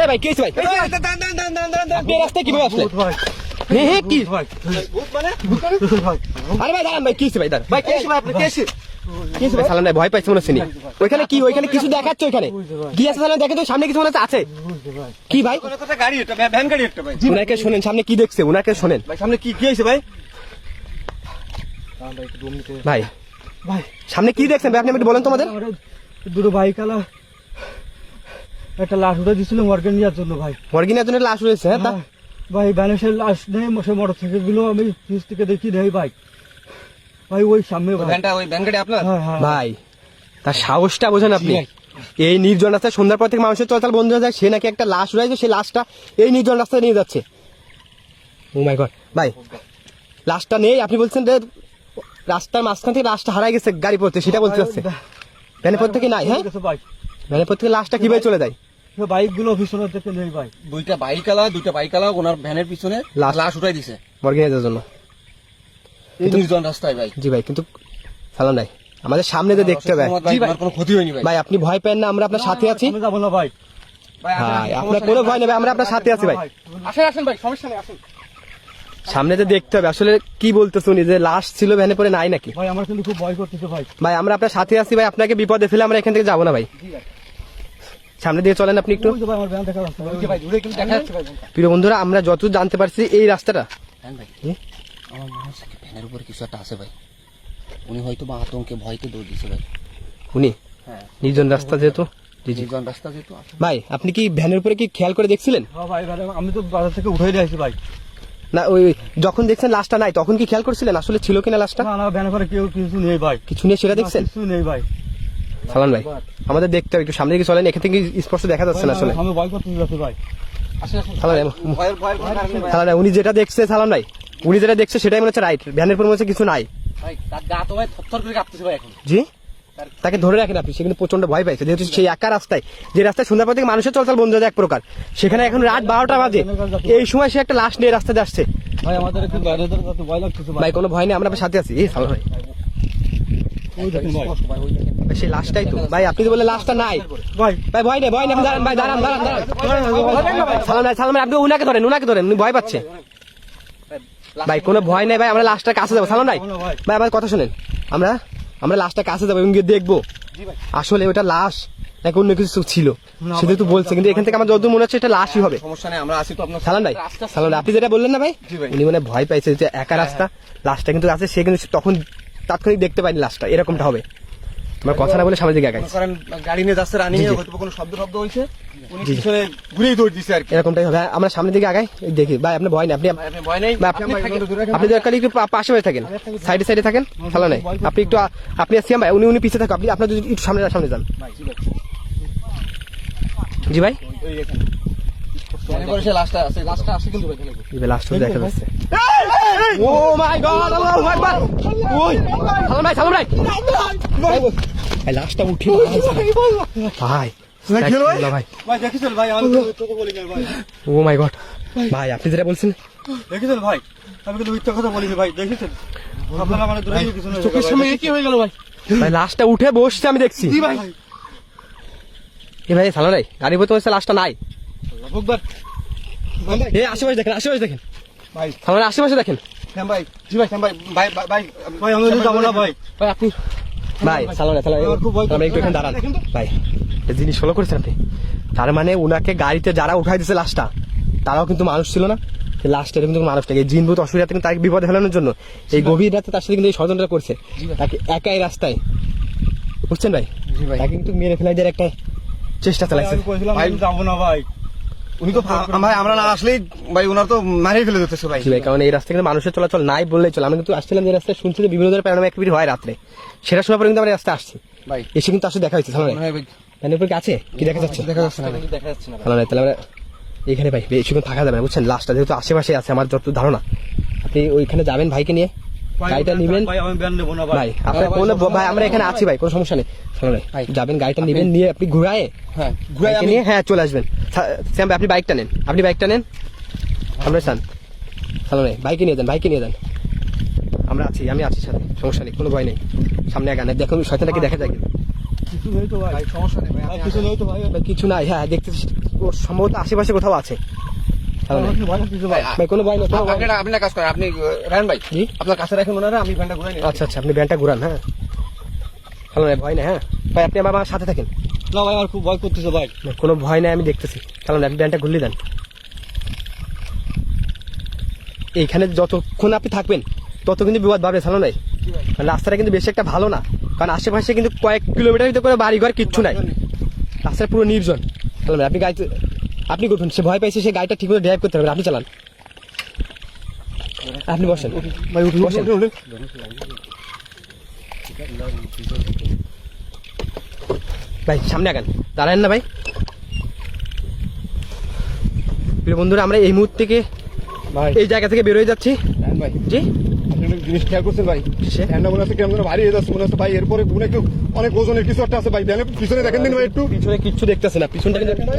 ভাই কি ভাই রাস্তায় কিভাবে আসলে কি আরে ভাই দাঁড়ান ভাই কি ভাই দাঁড়ান ভাই সালাম ভাই ভয় পাইছে মনে হচ্ছে ওইখানে কি ওইখানে কিছু দেখাচ্ছে ওইখানে কি আছে সালাম দেখে তো সামনে কিছু মনে হচ্ছে আছে কি ভাই গাড়ি একটা ভ্যান গাড়ি একটা ভাই উনাকে শোনেন সামনে কি দেখছে উনাকে শোনেন ভাই সামনে কি হয়েছে ভাই ভাই ভাই সামনে কি দেখছেন ভাই আপনি একটু বলেন তোমাদের দুটো বাইক আলা একটা লাশ উঠে দিচ্ছিল মর্গে নেওয়ার জন্য ভাই মর্গে নেওয়ার জন্য লাশ রয়েছে হ্যাঁ ভাই ভ্যানেসের লাশ নেই মোটর সাইকেল গুলো আমি নিচ থেকে দেখি নেই ভাই ভাই ওই সামনে ভ্যানটা ওই ভ্যান গাড়ি আপনার ভাই তার সাহসটা বোঝেন আপনি এই নির্জন রাস্তায় সন্ধ্যার পর থেকে মানুষের চলাচল বন্ধ হয়ে যায় সে নাকি একটা লাশ রয়েছে সেই লাশটা এই নির্জন রাস্তায় নিয়ে যাচ্ছে ও মাই গড ভাই লাশটা নেই আপনি বলছেন যে রাস্তার মাঝখান থেকে লাশটা হারাই গেছে গাড়ি পড়তে সেটা বলতে যাচ্ছে ভ্যানের পর থেকে নাই হ্যাঁ ভ্যানের পর থেকে লাশটা কিভাবে চলে যায় বাইক গুলো পিছনে থেকে নেই ভাই দুইটা বাইক আলা ওনার ভ্যানের পিছনে লাশ উঠাই দিছে মর্গে নিয়ে যাওয়ার জন্য নির্জন রাস্তায় ভাই জি ভাই কিন্তু সালাম ভাই আমাদের সামনে যে দেখতে হবে কোনো ক্ষতি হয়নি ভাই ভাই আপনি ভয় পেন না আমরা আপনার সাথে আছি যাবো না ভাই ভাই আপনার কোনো ভয় নেই আমরা আপনার সাথে আছি ভাই আসেন ভাই সমস্যা নেই আসেন সামনে যে দেখতে হবে আসলে কি বলতেছ উনি যে লাশ ছিল ভ্যানে পরে নাই নাকি ভাই আমার কিন্তু খুব ভয় করতেছে ভাই ভাই আমরা আপনার সাথে আছি ভাই আপনাকে বিপদে ফেলে আমরা এখান থেকে যাবো না ভাই সামনে দিয়ে চলেন আপনি একটু আমার ভ্যান দেখা যাচ্ছে ভাই দূরে কিন্তু দেখা যাচ্ছে ভাই প্রিয় বন্ধুরা আমরা যত জানতে পারছি এই রাস্তাটা ভাই আমার মনে হচ্ছে ভ্যানের উপরে কিছু একটা আছে ভাই উনি হয়তো বা আতঙ্কে ভয়তে দৌড় দিছে ভাই উনি হ্যাঁ নির্জন রাস্তা যেহেতু নির্জন রাস্তা যেহেতু ভাই আপনি কি ভ্যানের উপরে কি খেয়াল করে দেখছিলেন হ্যাঁ ভাই আমি তো বাজার থেকে উঠে দিয়ে আসি ভাই না ওই যখন দেখছেন লাশটা নাই তখন কি খেয়াল করছিলেন আসলে ছিল কিনা লাশটা না ভ্যানে করে কেউ কিছু নেই ভাই কিছু নিয়ে সেটা দেখছেন কিছু নেই ভাই সালান ভাই আমাদের দেখতে হবে একটু সামনে দিকে চলেন এখান থেকে স্পষ্ট দেখা যাচ্ছে না আসলে আমি ভয় করতে যাচ্ছি ভাই সালান ভাই উনি যেটা দেখছে সালান ভাই উনি যেটা দেখছে সেটাই মনে হচ্ছে রাইট ভ্যানের পর মনে হচ্ছে কিছু নাই ভাই তার গা তো ভাই থরথর করে কাঁপতেছে ভাই এখন জি তাকে ধরে রাখেন আপনি সে কিন্তু প্রচন্ড ভয় পাইছে যেহেতু সেই একা রাস্তায় যে রাস্তায় সন্ধ্যার পর থেকে মানুষের চলাচল বন্ধ হয়ে যায় এক প্রকার সেখানে এখন রাত 12টা বাজে এই সময় সে একটা লাশ নিয়ে রাস্তায় আসছে ভাই আমাদের একটু ভয় লাগতেছে ভাই কোনো ভয় নেই আমরা আপনার সাথে আছি এই সালান ভাই সেই লাশটাই তো ভাই আপনি তো বললেন লাশটা নাই ভাই ভাই ভয় নেই আপনি দাঁড়ান ভাই দাঁড়ান সালাম ভাই আপনি উনাকে ধরেন উনি ভয় পাচ্ছে ভাই কোনো ভয় নেই ভাই আমরা লাশটার কাছে যাবো সালাম ভাই ভাই আমার কথা শুনেন আমরা লাশটার কাছে যাবো এবং গিয়ে দেখবো আসলে ওটা লাশ নাকি অন্য কিছু ছিল সেটা তো বলছে কিন্তু এখান থেকে আমার যতদূর মনে হচ্ছে এটা লাশই হবে সমস্যা নেই আমরা আসি তো আপনার সালাম ভাই আপনি যেটা বললেন না ভাই উনি মানে ভয় পাইছে যে একা রাস্তা লাশটা কিন্তু আছে সে কিন্তু তখন তাৎক্ষণিক দেখতে পাইনি লাশটা এরকমটা হবে তোমার কথা না বলে সামনে দিকে আগাই গাড়ি নিয়ে যাচ্ছে রানিং হয়তো কোনো শব্দ হয়েছে উনি পিছনে ঘুরেই দৌড় দিছে আর কি এরকমটাই হবে আমরা সামনের দিকে আগাই দেখি ভাই আপনি ভয় নেই আপনি ভয় নেই আপনি দরকার একটু পাশে হয়ে থাকেন সাইডে থাকেন ভালো নাই আপনি একটু আপনি আসিয়াম ভাই উনি পিছিয়ে থাকুন আপনি আপনার যদি একটু সামনে যান জি ভাই লাস্টটা আছে কিন্তু লাস্ট দেখা যাচ্ছে ও মাই গড আল্লাহু আকবার ওই সালাম ভাই ভাই লাস্টটা উঠে ভাই ও মাই গড ভাই আপনি যেটা বলছেন দেখেছেন ভাই আমি কিন্তু মিথ্যা কথা বলিনি ভাই দেখেছেন আপনারা মানে দূরে কিছু না চোখের সামনে কি হয়ে গেল ভাই ভাই লাস্টটা উঠে বসছে আমি দেখছি ভাই এ ভাই সালাম ভাই গাড়ি ভর্তি হচ্ছে লাস্টটা নাই এই আশেপাশে দেখেন ভাই সালাম আশেপাশে দেখেন ভাই জি ভাই ভাই ভাই আমি যাবো না ভাই ভাই আপনি ভাই সালাম আমরা একটু এখানে দাঁড়ান ভাই জিনিস ফলো করেছেন আপনি তার মানে উনাকে গাড়িতে যারা উঠাই দিচ্ছে লাশটা তারাও কিন্তু মানুষ ছিল না লাস্টে কিন্তু মানুষ থাকে জিনভূত অসুবিধা থেকে তাকে বিপদে ফেলানোর জন্য এই গভীর রাতে তার সাথে কিন্তু এই ষড়যন্ত্র করছে তাকে একাই রাস্তায় বুঝছেন ভাই তাকে কিন্তু মেরে ফেলাই দেওয়ার একটা চেষ্টা চালাইছে ভাই যাবো না ভাই উনি তো ভাই আমরা না আসলেই ভাই ওনার তো মারিয়ে ফেলে দিতেছে ভাই ভাই কারণ এই রাস্তায় কিন্তু মানুষের চলাচল নাই বললেই চলে আমি কিন্তু আসছিলাম যে রাস্তায় শুনছি যে বিভিন্ন ধরনের প্যারানর্মাল অ্যাক্টিভিটি হয় রাত্রে সেটা সময় পরে কিন্তু আমরা রাস্তায় আসছি ভাই এসে কিন্তু আসলে দেখা হয়েছে সামনে প্যানের উপর কি আছে কি দেখা যাচ্ছে দেখা যাচ্ছে না তাহলে আমরা এখানে ভাই বেশিক্ষণ থাকা যাবে না বুঝছেন লাস্টটা যেহেতু আশেপাশে আছে আমার যত ধারণা আপনি ওইখানে যাবেন ভাইকে নিয়ে গাড়িটা নিবেন ভাই আপনার কোনো ভাই আমরা এখানে আছি ভাই কোনো সমস্যা নেই ভাই যাবেন গাড়িটা নিবেন নিয়ে আপনি ঘুরায় নিয়ে চলে আসবেন শ্যাম ভাই আপনি বাইকটা নেন আমরা সালাম ভাই বাইকে নিয়ে যান আমি আছি সাথে সমস্যা নেই কোনো ভয় নেই সামনে আগান দেখুন শয়তানটাকে দেখা যায় কিছু নেই তো ভাই, সমস্যা নেই ভাই, ভাই, কিছু নেই তো ভাই। ভাই কিছু নাই, হ্যাঁ দেখতেছি ও সম্ভবত আশেপাশে কোথাও আছে। তাহলে আমার ভয় লাগতেছে ভাই। ভাই কোনো ভয় নেই, কোনো ভয় নেই। আপনি কাজ করেন, আপনি রায়ন ভাই জি? আপনার কাছে রাখুন ওনারা, আমি ভ্যানটা ঘুরে নিই। আচ্ছা আচ্ছা, আপনি ব্যানটা ঘুরান, হ্যাঁ ভালো নাই, ভয় নেই। হ্যাঁ ভাই আপনি আমার সাথে থাকেন, না ভাই আমার খুব ভয় করতেছে ভাই। কোনো ভয় নেই, আমি দেখতেছি। তাহলে আপনি ব্যানটা ঘুরলে দেন। এইখানে যতক্ষণ আপনি থাকবেন তত কিন্তু বিপদ বাড়বে, ভালো নাই। কারণ রাস্তাটা কিন্তু বেশি একটা ভালো না, কারণ আশেপাশে কিন্তু কয়েক কিলোমিটার ভিতরে করে বাড়ি ঘর কিচ্ছু নাই, রাস্তাটা পুরো নির্জন। তাহলে আপনি গাড়িতে আপনি উঠুন, সে ভয় পাইছে, সে গাড়িটা ঠিক মতো ড্রাইভ করতে পারবেন, আপনি চালান। আপনি বসেন ভাই উঠুন, বসেন। উঠুন, উঠুন। ভাই সামনে আগান, দাঁড়ান না ভাই। প্রিয় বন্ধুরা, আমরা এই মুহূর্তে থেকে ভাই এই জায়গা থেকে বের হয়ে যাচ্ছি। রায়ন ভাই, জি আপনি একটা জিনিস খেয়াল করছেন ভাই, সে ভ্যানটা মনে হচ্ছে কেমন যেন ভারী হয়ে যাচ্ছে মনে হচ্ছে ভাই, এরপরে মনে হয় একটু অনেক ওজনের কিছু একটা আছে ভাই, ভ্যানের পিছনে দেখেন দিন ভাই একটু। পিছনে কিচ্ছু দেখতেছে না, পিছনটা কিন্তু ভাই,